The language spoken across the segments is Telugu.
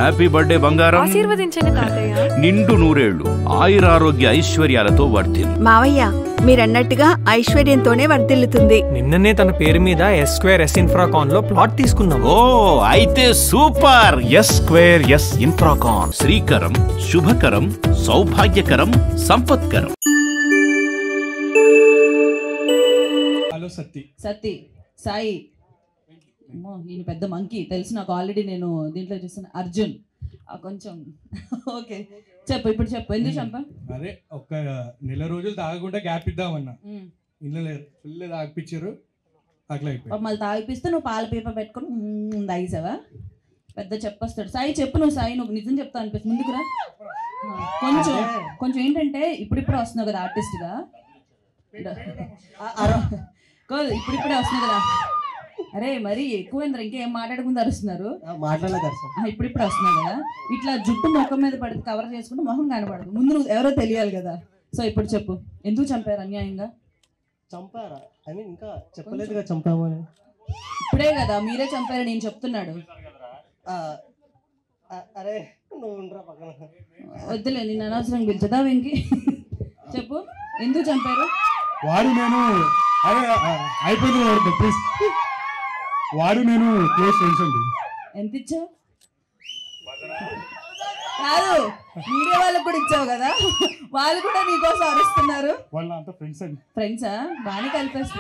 హ్యాపీ బర్త్డే బంగారం. ఆశీర్వదించండి తాతయ్య. నిండు నూరేళ్లు ఆయురారోగ్య ఐశ్వర్యాలతో వర్ధిల్లు. మావయ్య మీరన్నట్టుగా ఐశ్వర్యంతోనే వర్ధిల్లుతుంది. నిన్ననే తన పేరు మీద S² S ఇన్ఫ్రాకాన్ లో ప్లాట్ తీసుకున్నాం. ఓ అయితే సూపర్. S² S ఇన్ఫ్రాకాన్ శ్రీకరం, శుభకరం, సౌభాగ్యకరం, సంపత్కరం. హలో సత్తి. సత్తి సాయి. ఈయన పెద్ద మంకీ తెలుసు నాకు ఆల్రెడీ, నేను దీంట్లో చూస్తాను. అర్జున్ కొంచెం ఓకే చెప్పు, ఇప్పుడు చెప్పు ఎందుకు చంపా? అదే ఒక నెల రోజులు తాగకుండా గ్యాప్ ఇద్దామన్నా, ఇల్లు ఫుల్ తాగిపించారు, మళ్ళీ తాగిపిస్తే నువ్వు పాల పీప పెట్టుకొని తాగిసావా? పెద్ద చెప్పొస్తాడు. సాయి చెప్పు నువ్వు, సాయి నువ్వు నిజం చెప్తా అనిపిస్తుంది, ముందుకురా. కొంచెం కొంచెం ఏంటంటే ఇప్పుడిప్పుడే వస్తున్నావు కదా ఆర్టిస్ట్గా, ఇప్పుడిప్పుడే వస్తున్నావు కదా. అరే మరి ఎక్కువైందిరా, ఇంకేం మాట్లాడకుండా అరుస్తున్నారు. ఇప్పుడిప్పుడు వస్తున్నావు కదా, ఇట్లా జుట్టు ముఖం మీద పడితే కవర్ చేసుకుంటే మొహం కనపడదు, ముందు నువ్వు ఎవరో తెలియాలి కదా. సో ఇప్పుడు చెప్పు, ఎందుకు చంపారు అన్యాయంగా? చంపారా అని ఇంకా చెప్పలేదుగా, చంపామని. ఇప్పుడే కదా మీరే చంపారని నేను చెప్తున్నాడు. అరే నువ్వు ఉండరా పక్కన. వద్దులే, నేను అనవసరంగా పిలిచదా వెంకి. చెప్పు ఎందుకు చంపారు? వాడు నేను అరే అయిపోయింది ప్లీజ్. వాడు నేను క్లోజ్ ఫ్రెండ్స్ అండి. ఎంత ఇచ్చావు? కాదు మీడియా వాళ్ళకి కూడా ఇచ్చావు కదా, వాళ్ళు కూడా నీకోసం అరుస్తున్నారు. వాళ్ళు అంతా ఫ్రెండ్స్ అండి. ఫ్రెండ్సా? బాగానే కలిపేస్తా.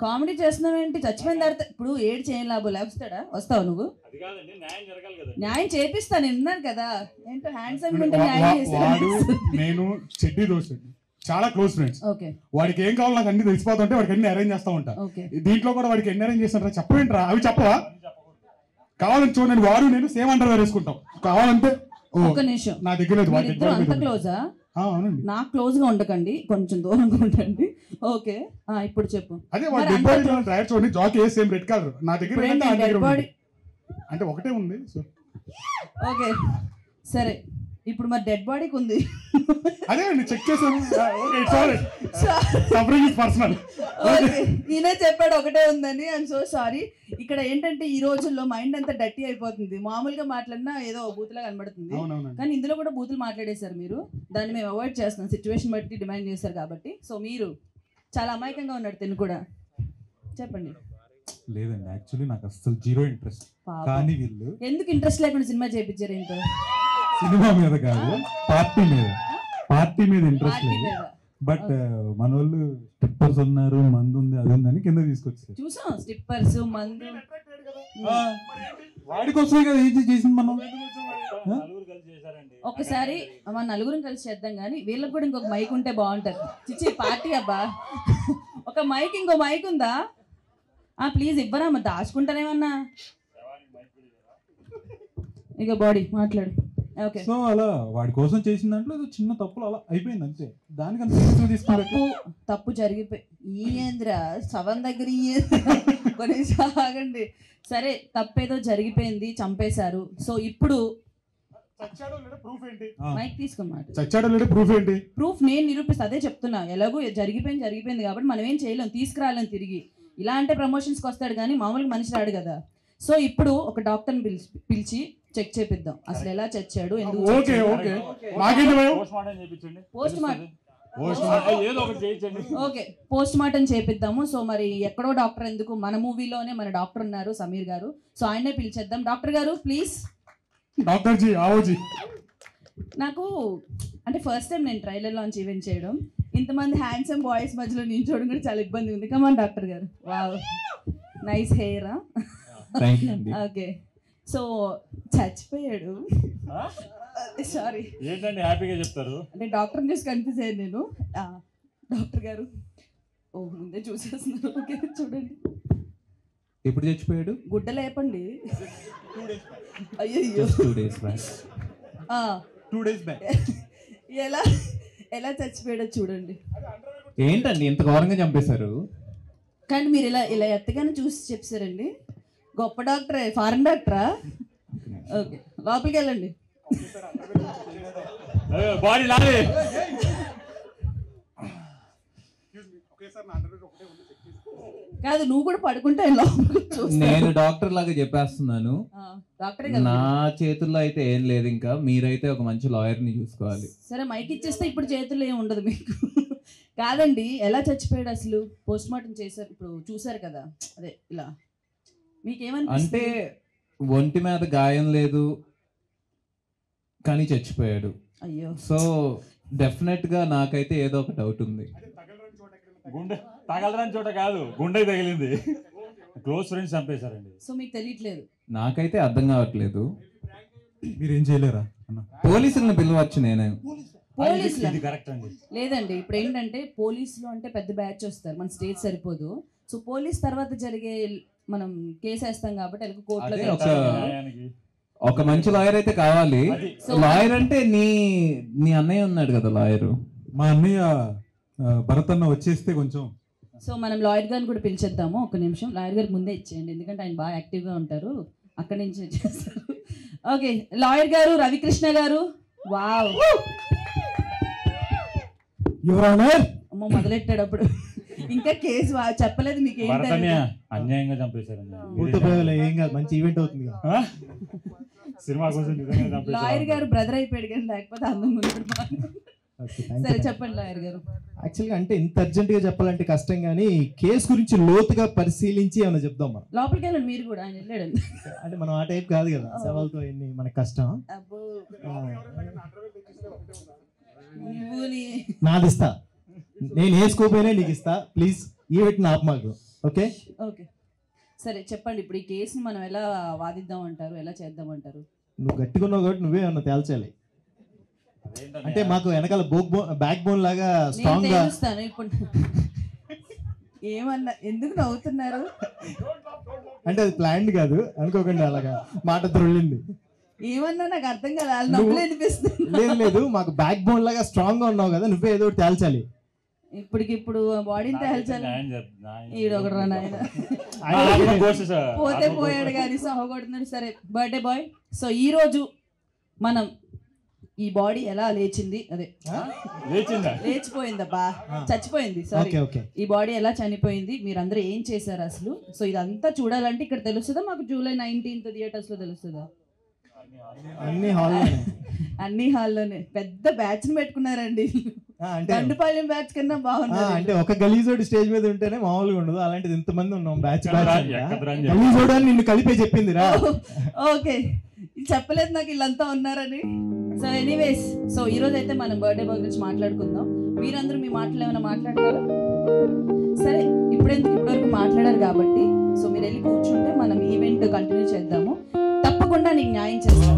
కామెడీ చేస్తున్నావేంటి? చచ్చిపోయిన తర్వాత ఇప్పుడు ఏడు చేయని లాభం లేపుస్తాడా? వస్తావు నువ్వు? న్యాయం చేపిస్తా, నేను ఉన్నాను కదా. ఏంటో హ్యాండ్సమ్ ఉంటే న్యాయం చేస్తాను. నేను చెడ్డీ దోస్త్, చాలా క్లోజ్ ఫ్రెండ్స్. వాడికి ఏం కావాలి నాకు అన్ని తెలిసిపోతుంటే వాడికి అన్ని అరేంజ్ చేస్తా ఉంటా. దీంట్లో కూడా వాడికి ఎన్ని అరేంజ్ చేస్తారా చెప్పేంట్రా? అవి చెప్పవా? కావాలని చూడండి, వాడు నేను సేమ్ అండర్ వేసుకుంటాం కావాలంటే. ఒక్క నిమిషం, నా దగ్గర అంత క్లోజా? అవునండి. నాకు క్లోజ్ గా ఉండకండి, కొంచెం దూరంగా ఉండండి. ఓకే ఇప్పుడు చెప్పు. అదే డ్రైవర్ చూడండి, జాకీ సేమ్ రెడ్ కలర్. నా దగ్గర అంటే ఒకటే ఉంది. ఓకే సరే, ఇప్పుడు మరి డెడ్ బాడీకి ఉంది. అదే అండి చెక్ చేసాను. ఈయనే చెప్పాడు ఒకటే ఉందని. I'm so sorry. ఇక్కడ ఏంటంటే ఈ రోజుల్లో మైండ్ అంతా డర్టీ అయిపోతుంది. మామూలుగా మాట్లాడినా ఏదో బూతులా కనబడుతుంది, కానీ ఇందులో కూడా బూతులు మాట్లాడేశారు మీరు. దాన్ని మేము అవాయిడ్ చేస్తున్నాం, సిచ్యువేషన్ బట్టి డిమాండ్ చేశారు కాబట్టి. సో మీరు చాలా అమాయకంగా ఉన్నాడు తిను కూడా. చెప్పండి. లేదండి యాక్చువల్లీ నాకు అసలు జీరో ఇంట్రెస్ట్. కానీ వీళ్ళు ఎందుకు ఇంట్రెస్ట్ లేకుండా సినిమా చేయించారు? ఏంటో సినిమా మీద కాదు, పార్టీ మీద ఇంట్రెస్ట్ లేదు. బట్ మన వాళ్ళు స్టిప్పర్స్ ఉన్నారు, మందు ఉంది, అది ఉందని కింద తీసుకొచ్చారు. చూసాం స్టిప్పర్స్, మందు. వాడి కోసమే కదా ఏం చేసింది మనం. ఒకసారి మన నలుగురం కలిసి చేద్దాం, కానీ వీళ్ళకి కూడా ఇంకొక మైక్ ఉంటే బాగుంటది. చిచ్చి పార్టీ అబ్బా, ఒక మైక్ ఇంకో మైక్ ఉందా? ప్లీజ్ ఇవ్వరా, మరి దాచుకుంటానేమన్నా. ఇక బాడీ మాట్లాడు. సో అలా వాడి కోసం చేసిన దాంట్లో చిన్న తప్పులు అలా అయిపోయింది అంతే. దానికంటే తప్పు జరిగిపోయి ఏంద్ర శవం దగ్గర కొనేసి ఆగండి. సరే తప్పేదో జరిగిపోయింది, చంపేశారు. సో ఇప్పుడు మైక్ తీసుకోమాట ప్రూఫ్ నేను నిరూపిస్తా. అదే చెప్తున్నా, ఎలాగో జరిగిపోయింది కాబట్టి మనం ఏం చేయలేం, తీసుకురాలేం తిరిగి. ఇలా అంటే ప్రమోషన్స్కి వస్తాడు కానీ మామూలుగా మనిషి రాడు కదా. సో ఇప్పుడు ఒక డాక్టర్ని పిలిచి చెక్ చేపిద్దాం, అసలు ఎలా చచ్చాడు, ఎందుకు. ఓకే పోస్ట్ మార్టం చేపిద్దాము. సో మరి ఎక్కడో డాక్టర్ ఎందుకు, మన మూవీలోనే మన డాక్టర్ ఉన్నారు సమీర్ గారు. సో ఆయనే పిలిచేద్దాం. డాక్టర్ గారు ప్లీజ్. నాకు అంటే ఫస్ట్ టైం నేను ట్రైలర్ లాంచ్ ఈవెంట్ చేయడం, ఇంతమంది హ్యాండ్సమ్ బాయ్స్ మధ్యలో నించోవడం కూడా చాలా ఇబ్బంది ఉంది. కమాన్ డాక్టర్ గారు. Wow nice hair. Okay so చచ్చిపోయాడు. సారీ ఏంటండి హ్యాపీగా చెప్తారు అంటే డాక్టర్ చూసి కన్ఫ్యూజ్ అయ్యాను నేను. డాక్టర్ గారు ముందే చూసేస్తున్నారు. ఓకే చూడండి. ఎప్పుడు చచ్చిపోయాడు? గుడ్డ లేపండి. అయ్యో 2 days back. ఎలా చచ్చిపోయాడో చూడండి. ఏంటండి ఇంత ఘోరంగా చంపేశారు? కానీ మీరు ఇలా ఎత్తగానే చూసి చెప్పారండి. గొప్ప డాక్టరే, ఫారెన్ డాక్టరా? ఓకే లోపలికి వెళ్ళండి. బాడీ లాగే కాదు నువ్వు కూడా పడుకుంటే నేను డాక్టర్ లాగా చెప్పేస్తున్నాను, డాక్టరే నా చేతుల్లో అయితే ఏం లేదు, ఇంకా మీరైతే ఒక మంచి లాయర్ని చూసుకోవాలి. సరే మైక్ ఇచ్చేస్తే ఇప్పుడు చేతుల్లో ఏం ఉండదు మీకు. కాదండి, ఎలా చచ్చిపోయాడు అసలు? పోస్ట్ మార్టం చేశారు, ఇప్పుడు చూసారు కదా, అదే ఇలా మీకేమని అంటే ఒంటి మీద గాయం లేదు కానీ చచ్చిపోయాడు. అయ్యో. సో డెఫినెట్ గా నాకైతే ఏదో ఒక డౌట్ ఉంది. గుండె తగలరాని చోట కాదు, గుండె తగిలింది. Close friends చంపేశారండి. సో మీకు తెలియట్లేదు? నాకైతే అర్థం కావట్లేదు. మీరేం చేయలేరా? పోలీసులను పిలవచ్చు నేనే. లేదండి, ఇప్పుడు ఏంటంటే పోలీసులు అంటే పెద్ద బ్యాచ్ వస్తారు, మన స్టేట్ సరిపోదు. సో పోలీస్ తర్వాత జరిగే మనం కేసు వేస్తాం కాబట్టి కోర్టులో ఒక మంచి లాయర్ అయితే కావాలి. లాయర్ అంటే నీ అన్నయ్య ఉన్నాడు కదా లాయరు. మా అన్నయ్య భరత్ అన్న వచ్చేస్తే కొంచెం. సో మనం లాయర్ గారిని కూడా పిలిచేద్దాము. ఒక నిమిషం, లాయర్ గారికి ముందే ఇచ్చేయండి, ఎందుకంటే ఆయన బాగా యాక్టివ్గా ఉంటారు, అక్కడి నుంచి వచ్చేస్తారు. ఓకే, లాయర్ గారు రవికృష్ణ గారు. వావ్, అమ్మ మొదలెట్టాడు అప్పుడు. ఇంకా కేసు చెప్పలేదు మీకు ఏంటి? అన్యాయంగా చంపేశారు. ఏం కాదు, మంచి ఈవెంట్ అవుతుంది. సినిమా కోసం లాయర్ గారు బ్రదర్ అయిపోయాడు కానీ లేకపోతే అందం ఉన్నాడు. సరే చెప్పండి లాయర్ గారు. యాక్చువల్గా అంటే ఇంత అర్జెంట్ గా చెప్పాలంటే కష్టం, కానీ కేసు గురించి లోతుగా పరిశీలించి ఏమైనా చెప్దాం. మనం లోపలికి వెళ్ళండి, మీరు కూడా. ఆయన వెళ్ళాడు అంటే మనం ఆ టైప్ కాదు కదా, సవాల్తో ఎన్ని మనకు కష్టం. నాదిస్తా, నేను వేసుకోపోయినా నీకు ఇస్తా, ప్లీజ్ ఈవెంట్ ఆప్ మాకు. ఓకే ఓకే సరే చెప్పండి, ఇప్పుడు ఈ కేసుని మనం ఎలా వాదిద్దాం అంటారు, ఎలా చేద్దాం అంటారు? నువ్వు గట్టిగున్నావు కాబట్టి నువ్వే ఏమన్నా తేల్చాలి. అంటే మాకు వెనకాల బ్యాక్ బోన్ లాగా స్ట్రాంగ్ గా ఇప్పుడు. ఏమన్నా, ఎందుకు నవ్వుతున్నారు? అంటే అది ప్లాన్డ్ కాదు అనుకోకండి, అలాగా మాట త్రొల్లింది. ఏమన్నా నాకు అర్థం కాదు, నవ్వులు అనిపిస్తుంది. లేదు, మాకు బ్యాక్ బోన్ లాగా స్ట్రాంగ్ గా ఉన్నావు కదా, నువ్వే ఏదో తేల్చాలి. ఇప్పుడు బాడీని తేల్చాలి. ఈడొకడు నాయన పోతే పోయాడు కానీ సహకొడుతున్నాడు. సరే బర్త్డే బాయ్. సో ఈ రోజు మనం ఈ బాడీ ఎలా లేచింది, అదే లేచిపోయిందబ్బా, చచ్చిపోయింది, సారీ, ఈ బాడీ ఎలా చనిపోయింది, మీరందరూ ఏం చేశారు అసలు? సో ఇదంతా చూడాలంటే ఇక్కడ తెలుస్తుందా మాకు? జూలై 19th థియేటర్స్ లో తెలుస్తుందా? అన్ని హాల్లోనే. పెద్ద బ్యాచ్ ని పెట్టుకున్నారండి, దండుపాలెం బ్యాచ్ కన్నా బాగుంది. అంటే ఒక గలీజోడు స్టేజ్ మీద ఉంటేనే మామూలుగా ఉండదు, అలాంటిది ఇంతమంది ఉన్నాం బ్యాచ్. గలీజోడు అని నిన్ను కలిపే చెప్పిందిరా. ఓకే, చెప్పలేదు నాకు వీళ్ళంతా ఉన్నారని. సో ఎనీవేస్, సో ఈ రోజు అయితే మనం బర్త్డే బాయ్ గురించి మాట్లాడుకుందాం. మీరందరూ మీ మాటలు ఏమైనా మాట్లాడతారా? సరే, ఇప్పటివరకు మాట్లాడారు కాబట్టి సో మీరు వెళ్ళి కూర్చుంటే మనం ఈవెంట్ కంటిన్యూ చేద్దాము. తప్పకుండా నీకు న్యాయం చేస్తాను.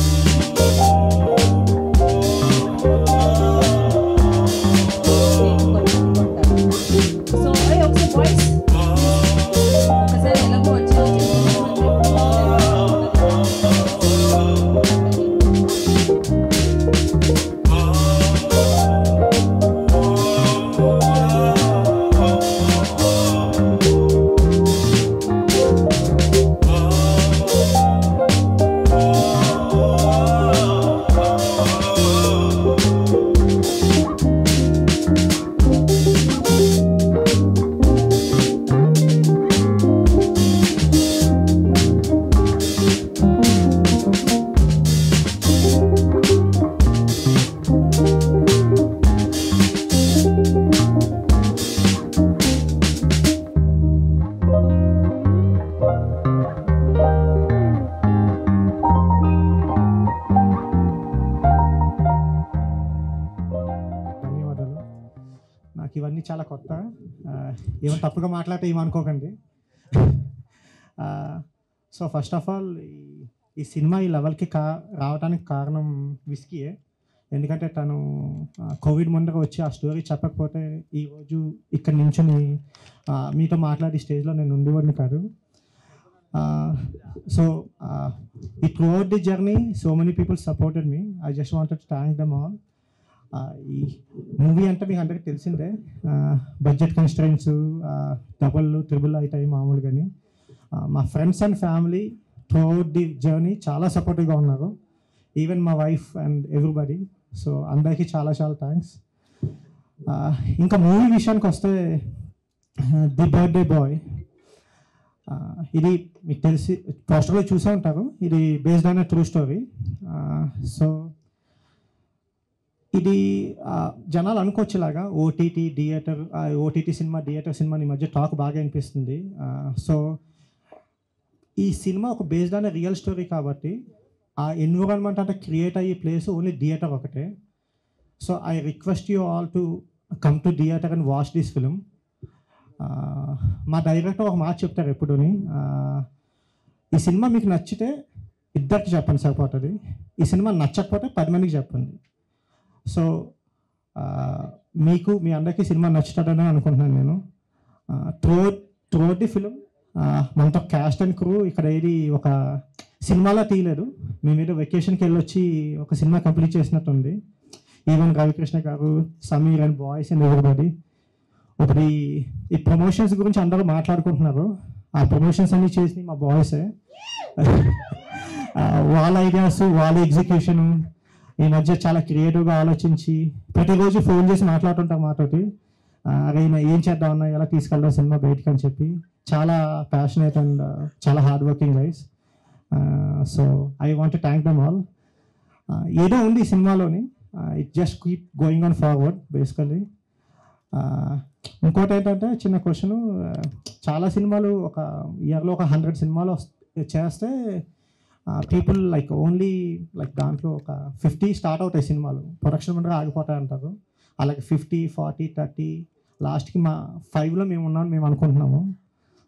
సో ఒకసారి వాయిస్ ఒకసారి ఎలాగో వచ్చి ఇవన్నీ చాలా కొత్త, ఏమో తప్పుగా మాట్లాడితే ఏమనుకోకండి. సో ఫస్ట్ ఆఫ్ ఆల్ ఈ సినిమా ఈ లెవెల్కి రావడానికి కారణం విస్కీయే. ఎందుకంటే తను కోవిడ్ ముందర వచ్చి ఆ స్టోరీ చెప్పకపోతే ఈరోజు ఇక్కడ నించుని మీతో మాట్లాడి స్టేజ్లో నేను ఉండేవాడిని కాదు. సో ఈ throughout the journey so many people supported me. I just wanted to thank them all. ఈ మూవీ అంటే మీకు అందరికీ తెలిసిందే, బడ్జెట్ కన్స్ట్రెయిన్స్ డబుల్ ట్రిబుల్ అవుతాయి మామూలుగాని. మా friends and family throughout the journey చాలా సపోర్టివ్గా ఉన్నారు, ఈవెన్ మా వైఫ్ అండ్ ఎవ్రీబడి. సో అందరికీ చాలా చాలా థ్యాంక్స్. ఇంకా మూవీ విషయానికి వస్తే ది బర్త్డే బాయ్ ఇది మీకు తెలిసి పోస్టర్లో చూసే ఉంటారు. ఇది based on true story. So ఇది జనాలు అనుకోవచ్చులాగా ఓటీటీ సినిమా థియేటర్ సినిమా ఈ మధ్య టాక్ బాగా అనిపిస్తుంది. సో ఈ సినిమా ఒక బేస్డ్ ఆన్ రియల్ స్టోరీ కాబట్టి ఆ ఎన్విరాన్మెంట్ అంటే క్రియేట్ అయ్యే ప్లేస్ ఓన్లీ థియేటర్ ఒకటే. So I request you all to come to theatre and watch this film. మా డైరెక్టర్ ఒక మాట చెప్తారు ఎప్పుడుని, ఈ సినిమా మీకు నచ్చితే ఇద్దరికి చెప్పండి సరిపోతుంది, ఈ సినిమా నచ్చకపోతే 10 మందికి చెప్పండి. సో మీకు మీ అందరికీ సినిమా నచ్చుతాడని అనుకుంటున్నాను నేను. త్రూఅవుట్ ది ఫిలిం మనతో క్యాస్ట్ అండ్ క్రూ ఇక్కడ ఏది ఒక సినిమాలో తీయలేదు, మేము ఏదో వెకేషన్కి వెళ్ళొచ్చి ఒక సినిమా కంప్లీట్ చేసినట్టుంది. ఈవెన్ రవికృష్ణ గారు, Sameer and boys and everybody. ఇప్పుడు ఈ ప్రమోషన్స్ గురించి అందరూ మాట్లాడుకుంటున్నారు. ఆ ప్రమోషన్స్ అన్నీ చేసి మా బాయ్సే. వాళ్ళ ఐడియాస్, వాళ్ళ ఎగ్జిక్యూషన్ ఈ మధ్య చాలా క్రియేటివ్గా ఆలోచించి ప్రతిరోజు ఫోన్ చేసి మాట్లాడుతుంటాం మాతోటి. అరే ఏం చేద్దామన్నా, ఎలా తీసుకెళ్దాం సినిమా బయటికి అని చెప్పి. చాలా ప్యాషనేట్ అండ్ చాలా hard working guys. So I want to thank them all. ఏదో ఉంది ఈ సినిమాలోని, it just keep going on forward basically. ఇంకోటి ఏంటంటే చిన్న క్వశ్చన్, చాలా సినిమాలు ఒక ఇయర్లో ఒక 100 సినిమాలు చేస్తే పీపుల్ లైక్ ఓన్లీ లైక్ దాంట్లో ఒక 50 స్టార్ట్ అవుతాయి సినిమాలు, ప్రొడక్షన్ మంటగా ఆగిపోతాయి అంటారు. అలాగే 50, 40, 30 లాస్ట్కి మా 5లో మేము ఉన్నాం మేము అనుకుంటున్నాము.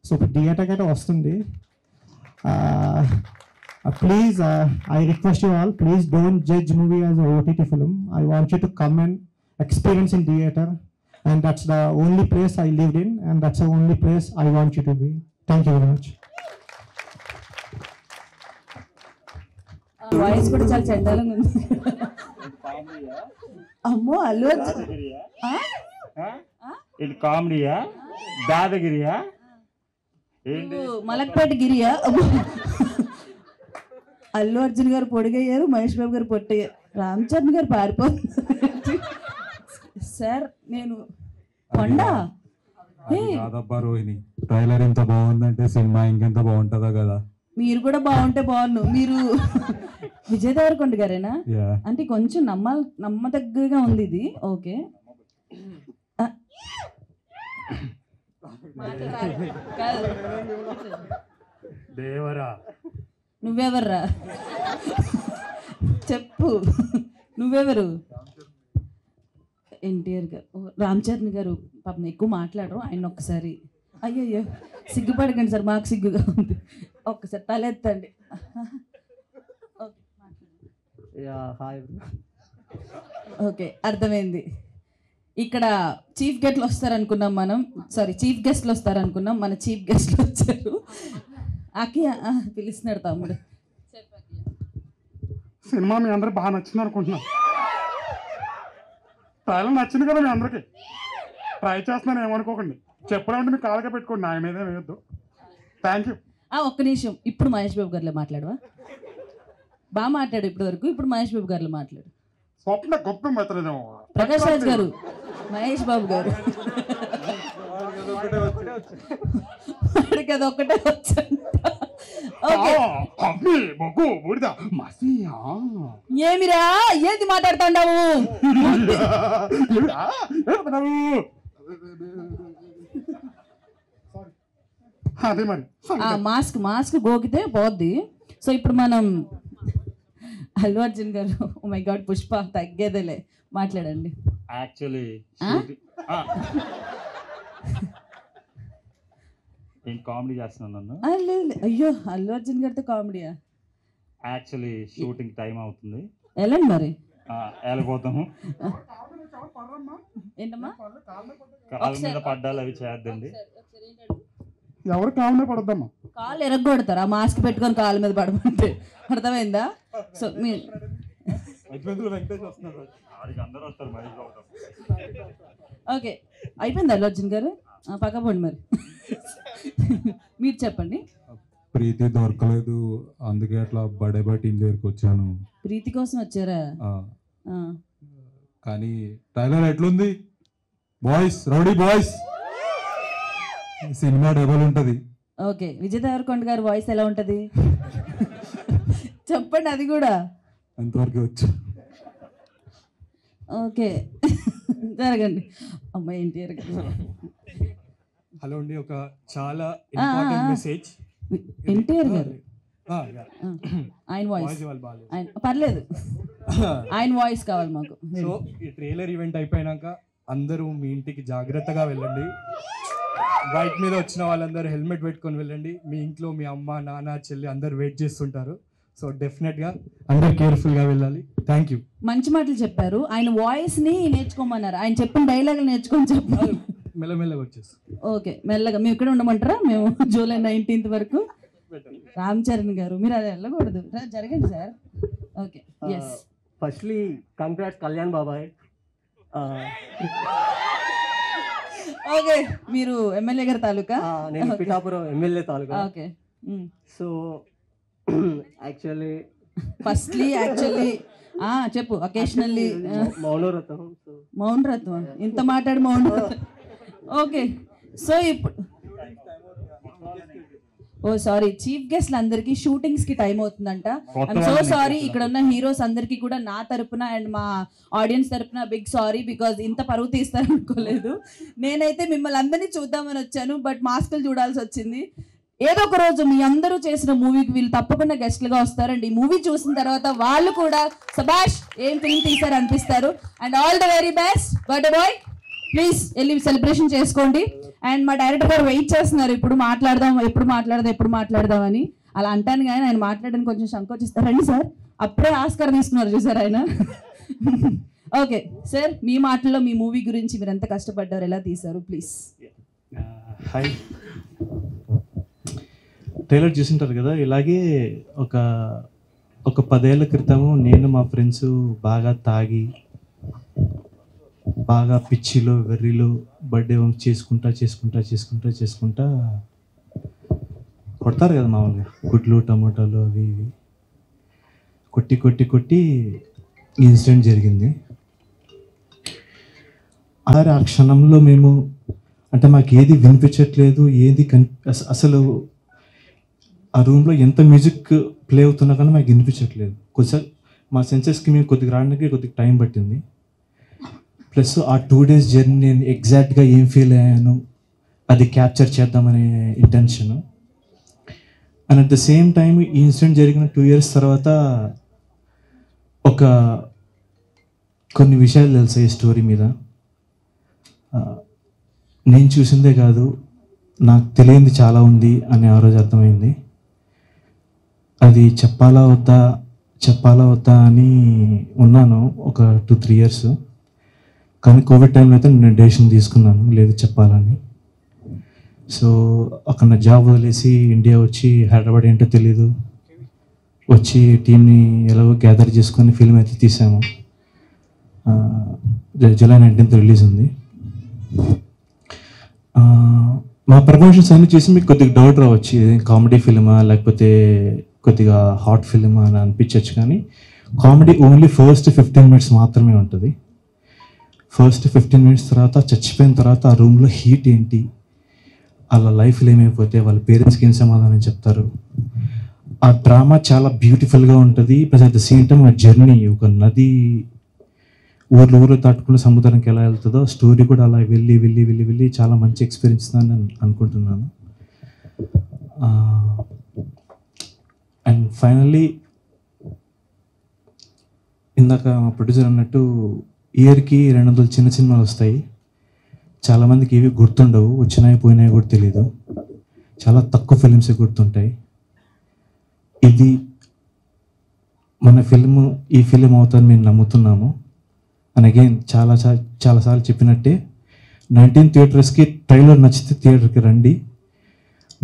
సో ఇప్పుడు థియేటర్కి అయితే వస్తుంది. Please I request you all, please don't judge movie as OTT film. I want you to come and experience in theater, and that's the only place I lived in, and that's the only place I want you to be. Thank you very much. Voice కూడా చాలా చండాలంగా ఉంది. అమ్మో అల్లు ఇది కామెడీయా, దాదగిరియా, మలక్పేట గిరియా? అల్లు అర్జున్ గారు పొడిగయ్యారు, మహేష్ బాబు గారు పొట్టయ్యారు, రామ్ చరణ్ గారు పారిపోతుంది. సార్ నేను కొండ కాదబ్బా రోహిణి, ట్రైలర్ ఎంత బాగుందంటే సినిమా ఇంకెంత బాగుంటుందో కదా. మీరు కూడా బాగుంటే బాగున్ను. మీరు విజయ్ దేవరకొండ గారేనా? అంటే కొంచెం నమ్మదగ్గరగా ఉంది ఇది. ఓకే, దేవరా నువ్వెవర్రా చెప్పు, నువ్వెవరు? ఎన్టీఆర్ గారు, రామ్ చరణ్ గారు పాపం ఎక్కువ మాట్లాడరు, ఆయన ఒక్కసారి. అయ్యయ్యో సిగ్గుపడకండి సార్, మాకు సిగ్గుగా ఉంది. ఒక్కసారి తలెత్తండి. ఓకే, అర్థమైంది. ఇక్కడ చీఫ్ గెస్ట్లు వస్తారనుకున్నాం మనం, చీఫ్ గెస్ట్లు వస్తారనుకున్నాం, మన చీఫ్ గెస్ట్లు వచ్చారు. అకియా పిలుస్తున్నాడు తమ్ముడు. సినిమా మీ అందరికి బాగా నచ్చింది అనుకుంటున్నాం. ట్రైలర్ నచ్చింది కదా మీ అందరికి, ట్రై చేస్తున్నాను ఏమనుకోకండి. చెప్పడం మీకు కాళ్ళగా పెట్టుకోండి, నా మీదే వేయొద్దు. Thank you. ఒక్క నిమిషం, ఇప్పుడు మహేష్ బాబు గారిలో మాట్లాడవా? బాగా మాట్లాడు ఇప్పటి వరకు, ఇప్పుడు మహేష్ బాబు గారిలో మాట్లాడు. స్వప్న గొప్ప మెత్తలేదేమో. ప్రకాష్ రాజ్ గారు, మహేష్ బాబు గారు అది ఒక్కటే వచ్చంట. ఏమిరా ఏంది మాట్లాడుతాండావు? అదే మరి మాస్క్ గోకితే పోద్ది. సో ఇప్పుడు మనం అల్లు అర్జున్ గారు, ఓ మై గాడ్ పుష్ప తగ్గేదేలే, మాట్లాడండి. యాక్చువల్లీ నేను కామెడీ చేస్తున్నాను నన్ను. అయ్యో అల్లు అర్జున్ గారితో కామెడీయా? యాక్చువల్లీ షూటింగ్ టైం అవుతుంది, వెళ్ళండి మరి. వెళ్ళిపోతాము. ఏంటమ్మా కాళ్ళ మీద పడ్డాలి, అవి చేద్దండి. ఎవరు కాళ్ళ మీద పడద్దమ్మా, కాళ్ళు ఎరగొడతారా మాస్క్ పెట్టుకొని కాళ్ళ మీద పడమంటే? అర్థమైందా? సో మీరు ఓకే అయిపోయింది. అల్లు అర్జున్ గారు పక్క పోండి మరి. మీరు చెప్పండి. ప్రీతి దొరకలేదు, అందుకే అట్లా బడే టీం దగ్గరికి వచ్చాను. ప్రీతి కోసం వచ్చారా? కానీ ట్రైలర్ ఎట్లుంది boys, rowdy boys? Cinema double ఉంటుంది, ఓకే, విజయ్ దేవరకొండ గారి వాయిస్ ఎలా ఉంటుంది చెప్పండి, అది కూడా అంతవరకు వచ్చు. ఓకే జరగండి. అమ్మాయి ఎన్టీఆర్ గారు. హలో అండి, ఒక చాలా ఇంపార్టెంట్ మెసేజ్. ఎన్టీఆర్ గారు ఆయన వాయిస్ పర్లేదు, ఆయన వాయిస్ కావాలి మాకు. సో ఈ ట్రైలర్ ఈవెంట్ అయిపోయినాక అందరూ మీ ఇంటికి జాగ్రత్తగా వెళ్ళండి. బైక్ మీద వచ్చిన వాళ్ళందరూ హెల్మెట్ పెట్టుకొని వెళ్ళండి. మీ ఇంట్లో మీ అమ్మ నాన్న చెల్లి అందరు వెయిట్ చేస్తుంటారు. సో డెఫినెట్గా అందరు కేర్ఫుల్గా వెళ్ళాలి. Thank you. మంచి మాటలు చెప్పారు. ఆయన వాయిస్ని నేర్చుకోమన్నారు, ఆయన చెప్పిన డైలాగులు నేర్చుకొని చెప్పారు. మెల్లమెల్లగా వచ్చేసి ఓకే, మెల్లగా. మేము ఇక్కడ ఉండమంటారా? మేము జూలై 19th వరకు. రామ్ చరణ్ గారు మీరు అది వెళ్ళకూడదు, జరగండి sir. Okay, yes. Firstly congrats Kalyan బాబాయ్. ఓకే, మీరు ఎమ్మెల్యే గారి తాలూకా? నేను పిఠాపురం ఎమ్మెల్యే తాలూకా. ఓకే. సో యాక్చువల్లీ చెప్పు. అకేషనల్లీ మౌనవ్రతం. మౌనవ్రతం ఇంత మాట్లాడు మౌనవ్రతం. ఓకే, సో ఇప్పుడు సారీ, చీఫ్ గెస్ట్లు అందరికి షూటింగ్స్ కి టైం అవుతుందంట. I'm so sorry. ఇక్కడ ఉన్న హీరోస్ అందరికి కూడా నా తరపున అండ్ మా ఆడియన్స్ తరపున బిగ్ సారీ, బికాజ్ ఇంత పరువు తీస్తారు అనుకోలేదు. నేనైతే మిమ్మల్ని అందరినీ చూద్దామని వచ్చాను, బట్ మాస్కులు చూడాల్సి వచ్చింది. ఏదో ఒక రోజు మీ అందరూ చేసిన మూవీకి వీళ్ళు తప్పకుండా గెస్ట్లుగా వస్తారండి. ఈ మూవీ చూసిన తర్వాత వాళ్ళు కూడా సబాష్ ఏం ఫిల్మ్ తీశారు అనిపిస్తారు. And all the very best birthday boy. Please వెళ్ళి సెలబ్రేషన్ చేసుకోండి. అండ్ మా డైరెక్టర్ గారు వెయిట్ చేస్తున్నారు, ఎప్పుడు మాట్లాడదాం అని. అలా అంటాను కానీ ఆయన మాట్లాడడానికి కొంచెం సంకోచిస్తారండి సార్. అప్పుడే ఆస్కార్ తీసుకున్నారు చూసారు ఆయన. ఓకే సార్, మీ మాటల్లో మీ మూవీ గురించి మీరు ఎంత కష్టపడ్డారు, ఎలా తీశారు ప్లీజ్. హాయ్, ట్రైలర్ చూసింటారు కదా. ఇలాగే ఒక 10 ఏళ్ల క్రితము నేను మా ఫ్రెండ్స్ బాగా తాగి బాగా పిచ్చిలో వెర్రిలో బర్త్డే చేసుకుంటా కొడతారు కదా మామూలుగా, గుడ్లు టమోటాలు అవి ఇవి కొట్టి ఇన్సిడెంట్ జరిగింది. అలాగే ఆ క్షణంలో మేము అంటే మాకు ఏది వినిపించట్లేదు, అసలు ఆ రూమ్లో ఎంత మ్యూజిక్ ప్లే అవుతున్నా కానీ మాకు వినిపించట్లేదు. కొద్దిసారి మా సెన్సెస్కి మేము కొద్దిగా రావడానికి కొద్దిగా టైం పట్టింది. ప్లస్ ఆ 2 days జర్నీ నేను ఎగ్జాక్ట్గా ఏం ఫీల్ అయ్యాను అది క్యాప్చర్ చేద్దామనే intention. And at the same time ఈ ఇన్సిడెంట్ జరిగిన 2 years తర్వాత కొన్ని విషయాలు తెలుసాయి ఈ స్టోరీ మీద. నేను చూసిందే కాదు, నాకు తెలియంది చాలా ఉంది అని ఆ రోజు అర్థమైంది. అది చెప్పాలా వద్దా అని ఉన్నాను ఒక 2-3 years. కానీ కోవిడ్ టైంలో అయితే నేను డెసిషన్ తీసుకున్నాను లేదు చెప్పాలని. సో అక్కడ నా జాబ్ వదిలేసి ఇండియా వచ్చి హైదరాబాద్ ఏంటో తెలీదు వచ్చి టీంని ఎలాగో గ్యాదర్ చేసుకొని ఫిల్మ్ అయితే తీసాము. జూలై 19th రిలీజ్ ఉంది. మా ప్రమోషన్స్ అన్నీ చూసి మీకు కొద్దిగా డౌట్ రావచ్చు, ఇది కామెడీ ఫిల్మా లేకపోతే కొద్దిగా హాట్ ఫిల్మా అని అనిపించవచ్చు. కానీ కామెడీ ఓన్లీ ఫస్ట్ 15 minutes మాత్రమే ఉంటుంది. ఫస్ట్ 15 minutes తర్వాత చచ్చిపోయిన తర్వాత ఆ రూమ్లో హీట్ ఏంటి, వాళ్ళ లైఫ్లో ఏమైపోతే వాళ్ళ పేరెంట్స్కి ఏం సమాధానం చెప్తారు. ఆ డ్రామా చాలా బ్యూటిఫుల్గా ఉంటుంది. Plus at the same time ఆ జర్నీ, ఒక నది ఊర్లో దాటుకున్న సముద్రానికి ఎలా వెళ్తుందో స్టోరీ కూడా అలా వెళ్ళి చాలా మంచి ఎక్స్పీరియన్స్ అని నేను అనుకుంటున్నాను. అండ్ ఫైనల్లీ ఇందాక మా ప్రొడ్యూసర్ అన్నట్టు ఇయర్కి 200 చిన్న సినిమాలు వస్తాయి. చాలామందికి ఇవి గుర్తుండవు, వచ్చినాయి పోయినాయి కూడా తెలీదు. చాలా తక్కువ ఫిలిమ్స్ గుర్తుంటాయి. ఇది మన ఈ ఫిలిం అవుతుందని మేము నమ్ముతున్నాము. అండ్ అగైన్ చాలాసార్లు చెప్పినట్టే 19 theatersకి ట్రైలర్ నచ్చితే థియేటర్కి రండి,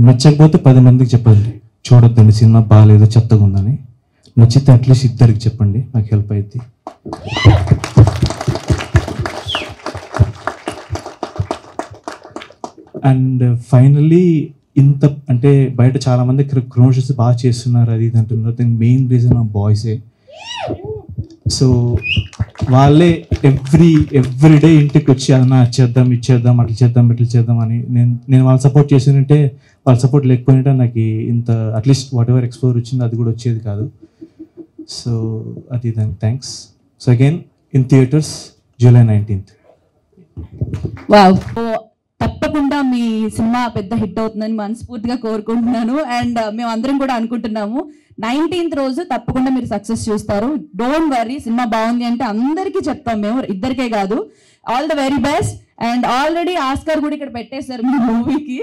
నచ్చకపోతే 10 మందికి చెప్పండి చూడొద్దండి సినిమా బాగాలేదు చెత్తగా ఉందని. నచ్చితే అట్లీస్ట్ 2 చెప్పండి, నాకు హెల్ప్ అయింది. అండ్ ఫైనల్లీ ఇంత అంటే బయట చాలామంది ప్రమోషన్స్ బాగా చేస్తున్నారు అది ఇది అంటున్నారు. దానికి మెయిన్ రీజన్ ఆ బాయ్సే. సో వాళ్ళే ఎవ్రీ డే ఇంటికి వచ్చి అన్న చేద్దాం ఇచ్చేద్దాం అట్లా చేద్దాం ఇట్లా చేద్దాం అని నేను వాళ్ళు సపోర్ట్ చేసినట్టే వాళ్ళ సపోర్ట్ లేకపోయినా నాకు ఇంత అట్లీస్ట్ వాట్ ఎవర్ ఎక్స్ప్లోర్ వచ్చిందో అది కూడా వచ్చేది కాదు. సో అది దానికి thanks. So again in theatres July 19th. Wow, తప్పకుండా మీ సినిమా పెద్ద హిట్ అవుతుందని మనస్ఫూర్తిగా కోరుకుంటున్నాను. అండ్ మేమందరం కూడా అనుకుంటున్నాము 19th రోజు తప్పకుండా మీరు సక్సెస్ చూస్తారు. డోంట్ వరీ, సినిమా బాగుంది అంటే అందరికీ చెప్తాం మేము, ఇద్దరికే కాదు. All the very best. And already Oscar కూడా ఇక్కడ పెట్టేశారు మీ మూవీకి.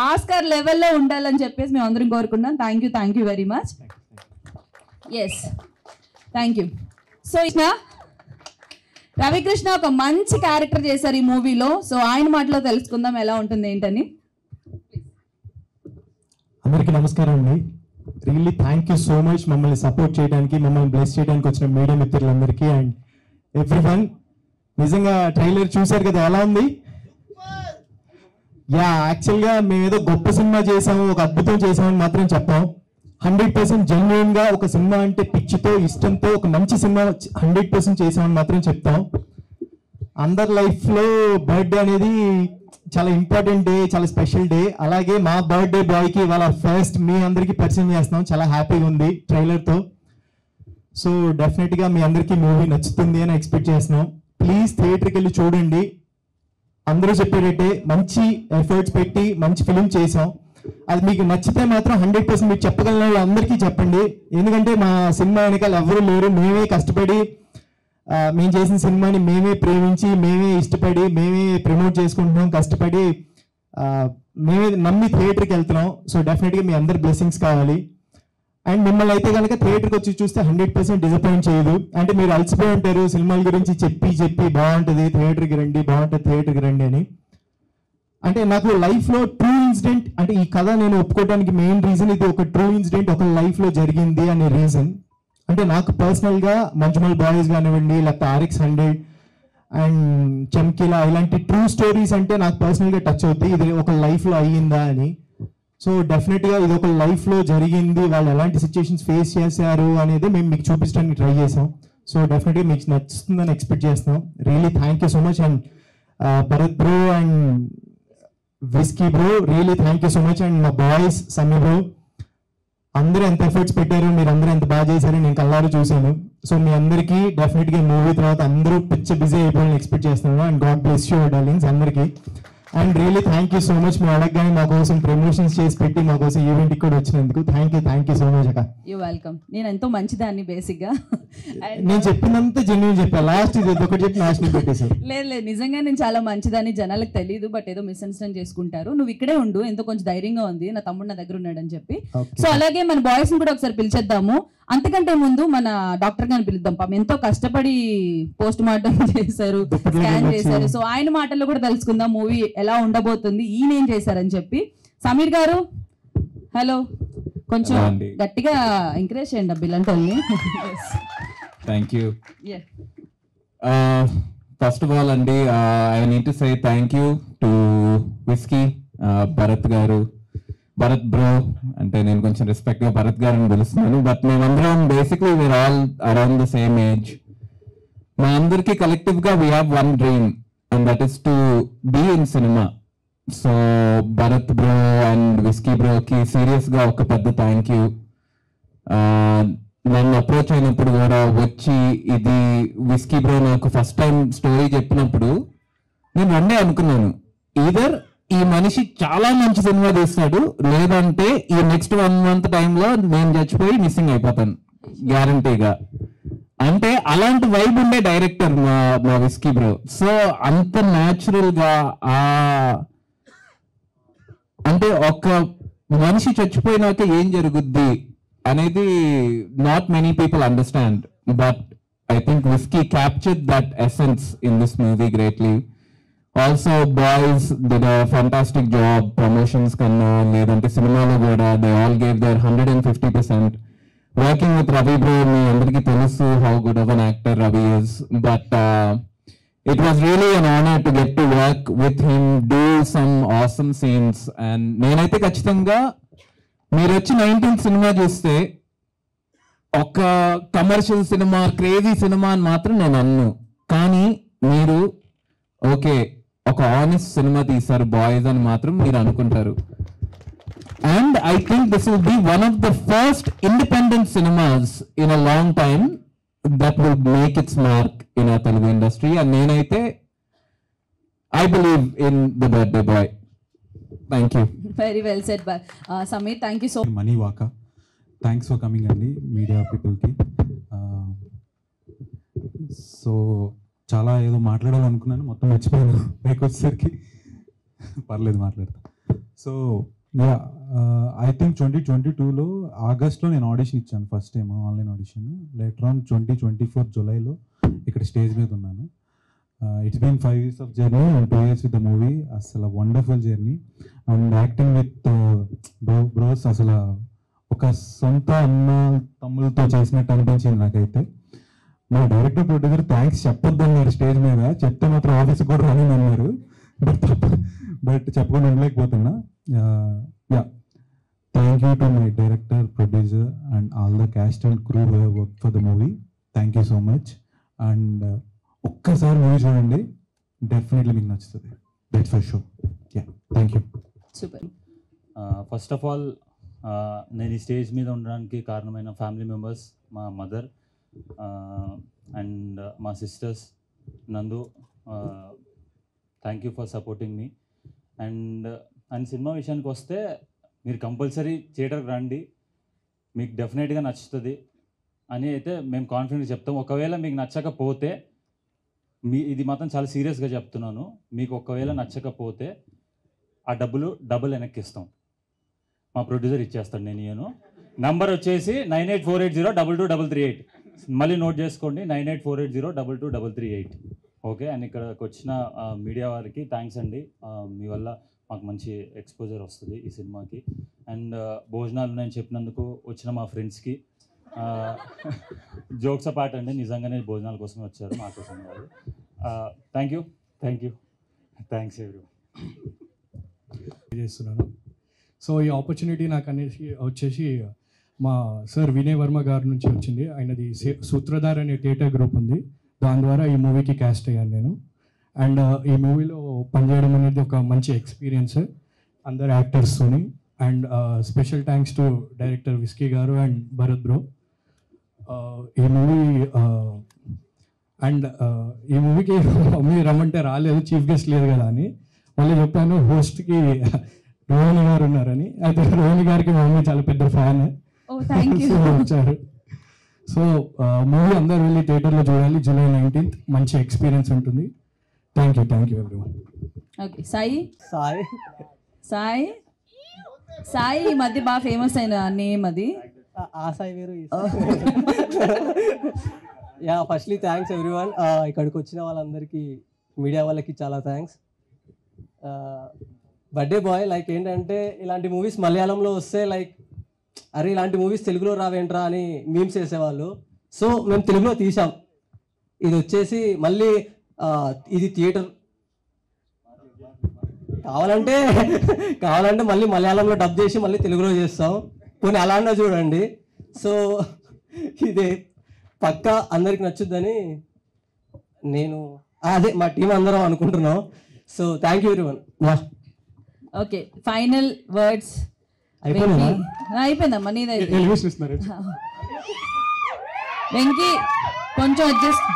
ఆస్కార్ లెవెల్లో ఉండాలని చెప్పేసి మేము అందరం కోరుకుంటున్నాం. Thank you very much. Yes, thank you. So Ravikrishna ఒక మంచి క్యారెక్టర్ చేశారు ఈ మూవీలో. సో ఆయన మాటలో తెలుసుకుందాం ఎలా ఉంటుంది ఏంటని. అందరికీ నమస్కారం అండి. Really thank you so much మమ్మల్ని సపోర్ట్ చేయడానికి, మమ్మల్ని బ్లెస్ చేయడానికి వచ్చిన మీడియా మిత్రులందరికీ అండ్ ఎవ్రీవన్. నిజంగా ట్రైలర్ చూశారు కదా, ఎలా ఉంది? యాక్చువల్గా మేము ఏదో గొప్ప సినిమా చేసాము, ఒక అద్భుతం చేసామని మాత్రం చెప్పాం. 100% జెన్యున్ గా ఒక సినిమా అంటే పిచ్చితో ఇష్టంతో ఒక మంచి సినిమా 100% చేసామని మాత్రం చెప్తాం. అందరి లైఫ్ లో బర్త్డే అనేది చాలా ఇంపార్టెంట్ డే, చాలా స్పెషల్ డే. అలాగే మా బర్త్డే బాయ్ కి ఇవాళ ఫస్ట్ మీ అందరికీ పరిచయం చేస్తున్నాం. చాలా హ్యాపీగా ఉంది ట్రైలర్ తో. సో డెఫినెట్ గా మీ అందరికీ మూవీ నచ్చుతుంది అని ఎక్స్పెక్ట్ చేస్తున్నాం. ప్లీజ్ థియేటర్కి వెళ్ళి చూడండి. అందరూ చెప్పేటట్టే మంచి ఎఫర్ట్స్ పెట్టి మంచి ఫిలిం చేసాం. అది మీకు నచ్చితే మాత్రం 100% మీకు చెప్పగలిగిన వాళ్ళు అందరికీ చెప్పండి. ఎందుకంటే మా సినిమా వెనకాల ఎవరు లేరు, మేమే కష్టపడి మేము చేసిన సినిమాని మేమే ప్రేమించి, మేమే ఇష్టపడి, మేమే ప్రమోట్ చేసుకుంటున్నాం, కష్టపడి మేమే నమ్మి థియేటర్కి వెళ్తున్నాం. సో డెఫినెట్గా మీ అందరి బ్లెస్సింగ్స్ కావాలి. అండ్ మిమ్మల్ని అయితే కనుక థియేటర్కి వచ్చి చూస్తే 100% డిసప్పాయింట్ చేయదు. అంటే మీరు అలసిపోయి ఉంటారు సినిమాల గురించి చెప్పి బాగుంటుంది థియేటర్కి రండి, బాగుంటుంది థియేటర్కి రండి అని. అంటే నాకు లైఫ్లో ట్రూ ఇన్సిడెంట్, అంటే ఈ కథ నేను ఒప్పుకోవడానికి మెయిన్ రీజన్ ఇది ఒక ట్రూ ఇన్సిడెంట్ ఒక లైఫ్లో జరిగింది అనే రీజన్. అంటే నాకు పర్సనల్గా మంజుమల్ బాయ్స్ కానివ్వండి, లేకపోతే RX100 అండ్ చమ్కీలా ఇలాంటి ట్రూ స్టోరీస్ అంటే నాకు పర్సనల్గా టచ్ అవుతాయి. ఇది ఒక లైఫ్లో అయ్యిందా అని. సో డెఫినెట్గా ఇది ఒక లైఫ్లో జరిగింది, వాళ్ళు ఎలాంటి సిచ్యుయేషన్స్ ఫేస్ చేశారు అనేది మేము మీకు చూపించడానికి ట్రై చేసాం. సో డెఫినెట్గా మీకు నచ్చుతుందని ఎక్స్పెక్ట్ చేస్తున్నాం. Really thank you so much. And Bharath bro and whisky bro, really thank you so much. And మా బాయ్స్ సన్నీ బ్రో, అందరూ ఎంత ఎఫర్ట్స్ పెట్టారు, మీరు అందరూ ఎంత బాగా చేశారు నేను కళ్ళారు చూశాను. సో మీ అందరికీ డెఫినెట్గా మూవీ తర్వాత అందరూ బిజీ అయిపోవాలని ఎక్స్పెక్ట్ చేస్తున్నాను. And God bless you darlings అందరికీ. And really thank you so much. మీ అడగగానే మా కోసం ప్రమోషన్స్ చేసి పెట్టి మా కోసం ఈవెంట్కి కూడా వచ్చినందుకు థ్యాంక్ యూ సో మచ్ అక్క. You welcome. నేను ఎంతో మంచిదాన్ని బేసిక్గా. నేను చెప్పినంత జెన్యూన్ చెప్పా, లాస్ట్ ఇది ఒకటి చెప్పి లాస్ట్ పెట్టేశారు. లేదు నిజంగా నేను చాలా మంచిదాన్ని, జనాలకు తెలియదు, బట్ ఏదో మిస్అండర్స్టాండ్ చేసుకుంటారు. నువ్వు ఇక్కడే ఉండు, ఎంతో కొంచెం ధైర్యంగా ఉంది, నా తమ్ముడు నా దగ్గర ఉన్నాడని చెప్పి. సో అలాగే మన బాయ్స్ కూడా ఒకసారి పిలిచేద్దాము. అంతకంటే ముందు మన డాక్టర్ గారిని పిలుద్దాం. పాపం ఎంతో కష్టపడి పోస్ట్ మార్టం చేశారు, స్కాన్ చేశారు. సో ఆయన మాటల్లో కూడా తెలుసుకుందాం మూవీ ఎలా ఉండబోతుంది, ఈయన ఏం చేశారని చెప్పి. సమీర్ గారు హలో, కొంచెం గట్టిగా ఎంకరేజ్ చేయండి బిల్లంటోల్ని. Thank you. First of all అండి, I need to say thank you to Whisky, Bharath garu, Bharath bro అంటే నేను కొంచెం రెస్పెక్ట్ గా భరత్ గారిని పిలుస్తున్నాను. బట్ మేమందరం basically we are all around the same age. మా అందరికి కలెక్టివ్ గా we have one dream and that is to be in cinema. So Bharath bro and Whisky బ్రోకి సీరియస్ గా ఒక పెద్ద థ్యాంక్ యూ. నన్ను అప్రోచ్ అయినప్పుడు కూడా వచ్చి, ఇది విస్కీ బ్రో నాకు ఫస్ట్ టైం స్టోరీ చెప్పినప్పుడు నేను రెండే అనుకున్నాను, ఈదర్ ఈ మనిషి చాలా మంచి సినిమా తీస్తాడు, లేదంటే ఈ నెక్స్ట్ 1 month టైంలో నేను చచ్చిపోయి మిస్సింగ్ అయిపోతాను గ్యారంటీగా. అంటే అలాంటి వైబ్ ఉండే డైరెక్టర్ మా విస్కీ బ్రో. సో అంత న్యాచురల్ గా అంటే ఒక మనిషి చచ్చిపోయినాక ఏం జరుగుద్ది అనేది not many people understand, but I think Whisky captured that essence in this movie greatly. Also boys did a fantastic job, promotions కన్నా లేదంటే సినిమాలో కూడా they all gave their 150%. Working with Ravi bro, మీ అందరికీ తెలుసు how good of an actor Ravi is, but it was really an honour to get to work with him, do some awesome scenes. And నేనైతే ఖచ్చితంగా మీరు వచ్చి 19th సినిమా చూస్తే ఒక కమర్షియల్ సినిమా, క్రేజీ సినిమా అని మాత్రం నేను అన్ను, కానీ మీరు ఓకే ఒక ఆనెస్ట్ సినిమా తీశారు బాయ్స్ అని మాత్రం మీరు అనుకుంటారు. And I think this will be one of the first independent cinemas in a long time that will make its mark in our Telugu industry. And nenaithe I believe in the birthday boy. Thank you. Very well said, Sameer. Thank you so much. Mani Waka. Thanks for coming, Andy, media people ki. So చాలా ఏదో మాట్లాడాలనుకున్నాను, మొత్తం మర్చిపోయాను పైకి వచ్చేసరికి. పర్లేదు, మాట్లాడతా. సో యా, ఐ థింక్ 2022లో ఆగస్ట్లో నేను ఆడిషన్ ఇచ్చాను, first time online audition. Later on 2024 జూలైలో ఇక్కడ స్టేజ్ మీద ఉన్నాను. It's been 5 years of journey and 2 years with the movie. అసలు wonderful journey and acting with bros అసలు ఒక సొంత అన్న తమ్ములతో చేసినట్టు అనిపించింది నాకైతే. మా డైరెక్టర్ ప్రొడ్యూసర్ థ్యాంక్స్ చెప్పొద్దన్నారు స్టేజ్ మీద, చెప్తే మాత్రం ఆఫీస్కి కూడా రాని అన్నారు. బట్ చెప్పకుండా ఉండలేకపోతున్నా. Yeah, thank you to my director, producer and all the cast and crew who have work for the movie. Thank you so much. And ఒక్కసారి మూవీ చూడండి, డెఫినెట్లీ మీకు నచ్చుతుంది. That's for sure. Yeah, thank you. Super. First of all నేను ఈ స్టేజ్ మీద ఉండడానికి కారణమైన ఫ్యామిలీ మెంబర్స్, మా మదర్ అండ్ మా sisters, Nandu, thank you for supporting me. And cinema విషయానికి వస్తే మీరు కంపల్సరీ థియేటర్కి రండి, మీకు డెఫినెట్గా నచ్చుతుంది అని అయితే మేము కాన్ఫిడెంట్గా చెప్తాం. ఒకవేళ మీకు నచ్చకపోతే, ఇది మాత్రం చాలా సీరియస్గా చెప్తున్నాను, మీకు ఒకవేళ నచ్చకపోతే ఆ డబుల్ వెనక్కి ఇస్తాం. మా ప్రొడ్యూసర్ ఇచ్చేస్తాడు, నేను నంబర్ వచ్చేసి 9848022338. మళ్ళీ నోట్ చేసుకోండి, 9848022338. ఓకే. అండ్ ఇక్కడికి వచ్చిన మీడియా వారికి థ్యాంక్స్ అండి, మీ వల్ల మాకు మంచి ఎక్స్పోజర్ వస్తుంది ఈ సినిమాకి. అండ్ భోజనాలు నేను చెప్పినందుకు వచ్చిన మా ఫ్రెండ్స్కి జోక్స్ అపార్ట్ అండి, నిజంగానే భోజనాల కోసం వచ్చారు, మా కోసం కాదు. థ్యాంక్ యూ, థ్యాంక్స్ ఎవ్రీ చేస్తున్నాను. సో ఈ ఆపర్చునిటీ నాకు అనేసి వచ్చేసి మా సార్ వినయ్ వర్మ గారి నుంచి వచ్చింది. ఆయనది సూత్రధార్ అనే థియేటర్ గ్రూప్ ఉంది, దాని ద్వారా ఈ మూవీకి క్యాస్ట్ అయ్యాను నేను. అండ్ ఈ మూవీలో పనిచేయడం అనేది ఒక మంచి ఎక్స్పీరియన్స్ అందరు యాక్టర్స్తోని. And special thanks to director Whisky garu and Bharath bro. ఈ మూవీకి మమ్మీ రమ్మంటే రాలేదు, చీఫ్ గెస్ట్ లేదు కదా అని. మళ్ళీ చెప్పాను హోస్ట్కి రోహిణి గారు ఉన్నారని. అయితే రోహిణి గారికి మా మమ్మీ చాలా పెద్ద ఫ్యాన్ వచ్చారు. సో మూవీ అందరు వెళ్ళి థియేటర్లో చూడాలి. July 19th మంచి ఎక్స్పీరియన్స్ ఉంటుంది. Thank you everyone. Okay. Sai ఈ మధ్య బాగా ఫేమస్ అయిన నేమ్ అది. ఆ సాయి వేరు. Yeah, firstly thanks everyone. ఇక్కడికి వచ్చిన వాళ్ళందరికీ, మీడియా వాళ్ళకి చాలా థ్యాంక్స్. బర్త్డే బాయ్ లైక్ ఏంటంటే, ఇలాంటి మూవీస్ మలయాళంలో వస్తే లైక్ అరే ఇలాంటి మూవీస్ తెలుగులో రావేంట్రా అని మీమ్స్ వేసేవాళ్ళు. సో మేము తెలుగులో తీసాం. ఇది వచ్చేసి మళ్ళీ ఇది థియేటర్ కావాలంటే మళ్ళీ మలయాళంలో డబ్ చేసి మళ్ళీ తెలుగులో చేస్తాం. కొన్ని అలాంటి చూడండి. సో ఇది పక్కా అందరికి నచ్చుద్దని నేను అదే మా టీం అందరం అనుకుంటున్నాం. So thank you everyone. Okay, final words. అయిపోయిందమ్మా నీదైతే. వెంకీ కొంచెం అడ్జస్ట్.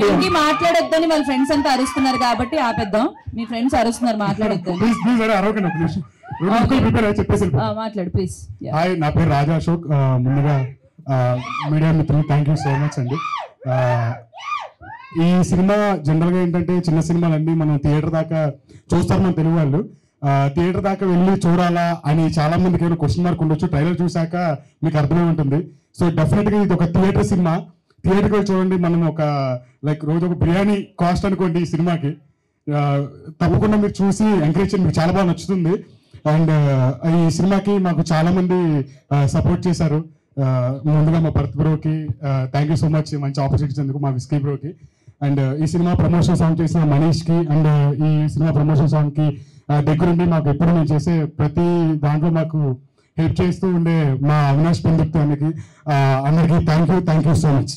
వెంకీ మాట్లాడొద్దని వాళ్ళ ఫ్రెండ్స్ అంతా అరుస్తున్నారు కాబట్టి ఆపేద్దాం. మీ ఫ్రెండ్స్ అరుస్తున్నారు, మాట్లాడొద్దని. మాట్లాడు ప్లీజ్. హాయ్, నా పేరు రాజా అశోక్. ముందుగా మీడియా మిత్రులు థ్యాంక్ యూ సో మచ్ అండి. ఈ సినిమా జనరల్గా ఏంటంటే, చిన్న సినిమాలన్నీ మనం థియేటర్ దాకా చూస్తారు మన తెలుగు వాళ్ళు. థియేటర్ దాకా వెళ్ళి చూడాలా అని చాలా మందికి ఏమైనా క్వశ్చన్ మార్క్ ఉండొచ్చు. ట్రైలర్ చూసాక మీకు అర్థమై ఉంటుంది. సో డెఫినెట్గా ఇది ఒక థియేటర్ సినిమా. థియేటర్కి వెళ్ళి చూడండి. మనం ఒక లైక్ రోజు ఒక బిర్యానీ కాస్ట్ అనుకోండి ఈ సినిమాకి. తప్పకుండా మీరు చూసి ఎంకరేజ్ చేయండి, మీకు చాలా బాగా నచ్చుతుంది. అండ్ ఈ సినిమాకి మాకు చాలా మంది సపోర్ట్ చేశారు. ముందుగా మా భరత్ బ్రోకి థ్యాంక్ యూ సో మచ్, మంచి ఆపర్చునిటీ ఇచ్చేందుకు. మా విస్కీ బ్రోకి అండ్ ఈ సినిమా ప్రమోషన్ సాంగ్ చేసిన మనీష్కి అండ్ ఈ సినిమా ప్రమోషన్ సాంగ్కి దగ్గరుండి మాకు ఎప్పుడు మేము చేసే ప్రతి దాంట్లో మాకు హెల్ప్ చేస్తూ ఉండే మా అవినాష్ పెందుకు అందరికీ థ్యాంక్ యూ సో మచ్.